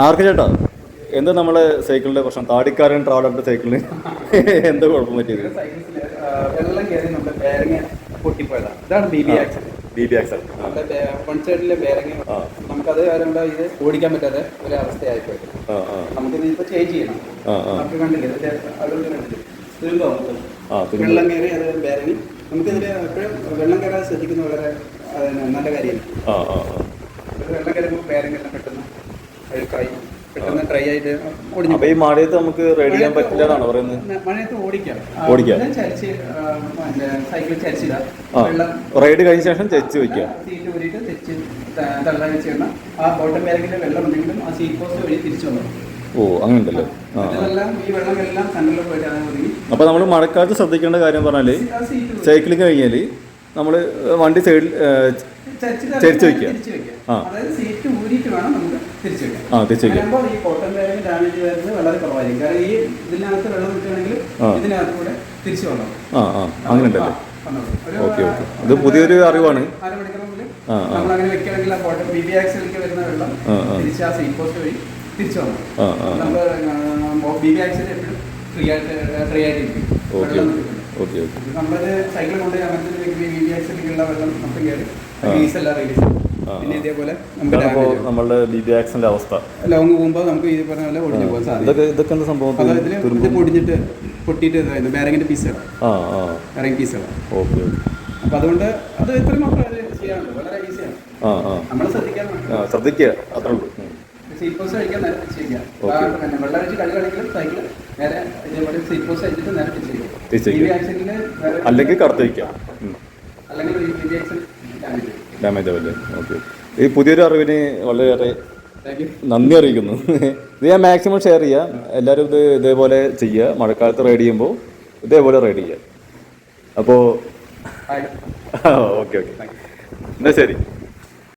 ആർക്ക് ചേട്ടാ എന്താ നമ്മളെ സൈക്കിളിന്റെ പ്രശ്നം? താടിക്കാരൻ ട്രാവലറിന്റെ സൈക്കിളിന് എന്താ കുഴപ്പം പറ്റിയത്? വെള്ളം കയറി നമ്മുടെ ബെയറിങ് പൊട്ടിപ്പോയതാണ്. ഇതാണ് ബി ബി ആക്സൽ. നമ്മുടെ വൺ സൈഡിലെ ബെയറിങ് നമുക്കത് കാരണം ഇത് ഓടിക്കാൻ പറ്റാതെ ഒരു അവസ്ഥയായിപ്പോയി. നമുക്കിത് ഇപ്പൊ ചേഞ്ച് ചെയ്യണം. നമുക്ക് കണ്ടില്ലേ വെള്ളം കയറി അത് ബെയറിങ് നമുക്കിതിൽ എപ്പോഴും വെള്ളം കയറാതെ ശ്രദ്ധിക്കുന്ന വളരെ നല്ല കാര്യമാണ്. വെള്ളം കയറുമ്പോൾ ബെയറിങ് എല്ലാം പെട്ടെന്ന് അഴുക്കായി പെട്ടെന്ന് ഡ്രൈ ആയിട്ട് ഓടിഞ്ഞു. ഈ മഴയത്ത് നമുക്ക് റൈഡ് ചെയ്യാൻ പറ്റില്ല എന്നാണ് പറയുന്നത്. മഴയത്ത് ഓടിക്കാം. സൈക്കിൾ ചരിച്ചില്ല. റൈഡ് കഴിഞ്ഞ ശേഷം ചരിച്ച് വെക്കുക. സീറ്റ് ഊരിയിട്ട് തെച്ച് തള്ളാൻ വെച്ച് കഴിഞ്ഞാൽ ആ ബോട്ടം ബാഗിന്റെ വെള്ളം ഉണ്ടെങ്കിലും ആ സീറ്റ് പോസ്റ്റ് വഴി തിരിച്ചു വന്നു. ഓ അങ്ങനെ ഉണ്ടല്ലോ. ഈ വെള്ളമെല്ലാം കണ്ണിൽ പോയിട്ടാണ് ഒതുങ്ങി. അപ്പൊ നമ്മൾ മഴക്കാലത്ത് ശ്രദ്ധിക്കേണ്ട കാര്യം പറഞ്ഞാല് സൈക്ലിംഗ് കഴിഞ്ഞാല് നമ്മള് വണ്ടി സൈഡിൽ ചരിച്ച് വെക്കുക. അതായത് സീറ്റ് ഊരിയിട്ട് വേണം നമുക്ക് തിരിച്ചു വെക്കാം. ഈ കോട്ടൺ ബാഗിന് ഡാമേജ് വരുന്നത് വളരെ കുറവായിരിക്കും. കാരണം ഈ ഇതിനകത്ത് വെള്ളം നിൽക്കുകയാണെങ്കിൽ ഇതിനകത്ത് കൂടെ തിരിച്ചു വന്നു. അങ്ങനെ ഉണ്ടല്ലേ. ഓക്കെ ഓക്കെ, അത് പുതിയൊരു അറിവാണ്. അരമണിക്കൂറിനുള്ളിൽ നമ്മളങ്ങനെ വെക്കുകയാണെങ്കിൽ ആ ബോട്ടം ബി ബി ആക്സിലേക്ക് വരുന്ന വെള്ളം തിരിച്ച് ആ സീറ്റ് പോസ്റ്റ് വഴി തിരിച്ചു വന്നു. നമ്മൾ ബി ബി ആക്സിൽ എപ്പോഴും ഫ്രീ ആയിട്ടിരിക്കും. നമ്മളത് സൈക്കിൾ കൊണ്ട് അങ്ങനത്തെ ബി ബി ആക്സിലേക്കുള്ള വെള്ളം നമുക്ക് കയറി റിലീസെല്ലാം റിലീസ്. പിന്നെ ഇതേപോലെ നമ്മളുടെ ബി ബി ആക്സിന്റെ അവസ്ഥ ലോങ് പോകുമ്പോൾ നമുക്ക് ഇത് പറഞ്ഞ പോലെ ഒടിഞ്ഞു പോകാൻ സാധിക്കും. ഇതൊക്കെ എന്താ സംഭവം? ഇത് പൊടിഞ്ഞിട്ട് പൊട്ടിയിട്ട് ബെയറിങ്ങിന്റെ പീസുകൾ ബെയറിങ് പീസുകൾ. ഓക്കെ. അപ്പൊ അതുകൊണ്ട് അത് ഇത്രയും മാത്രം ചെയ്യാനുള്ളൂ. വളരെ ഈസിയാണ്. നമ്മൾ ശ്രദ്ധിക്കുക അത്രേ ഉള്ളൂ. സീറ്റ് പോസ്റ്റ് കഴിക്കാൻ നേരെ തിരിച്ച് ചെയ്യാം. വെള്ളം ഒഴിച്ച് കളിയാണെങ്കിലും സൈക്കിൾ നേരെ ഇതേപോലെ സീറ്റ് പോസ്റ്റ് കഴിച്ചിട്ട് നേരെ തിരിച്ച് ചെയ്യാം. അല്ലെങ്കിൽ കടത്തി വയ്ക്കാം. അല്ലെങ്കിൽ ഡാമേജ് ആവില്ലേ. ഓക്കെ. ഈ പുതിയൊരു അറിവിന് വളരെയേറെ നന്ദി അറിയിക്കുന്നു. ഇത് ഞാൻ മാക്സിമം ഷെയർ ചെയ്യാം. എല്ലാവരും ഇത് ഇതേപോലെ ചെയ്യുക. മഴക്കാലത്ത് റൈഡ് ചെയ്യുമ്പോൾ ഇതേപോലെ റൈഡ് ചെയ്യുക. അപ്പോൾ ഓക്കെ ഓക്കെ, എന്നാൽ ശരി.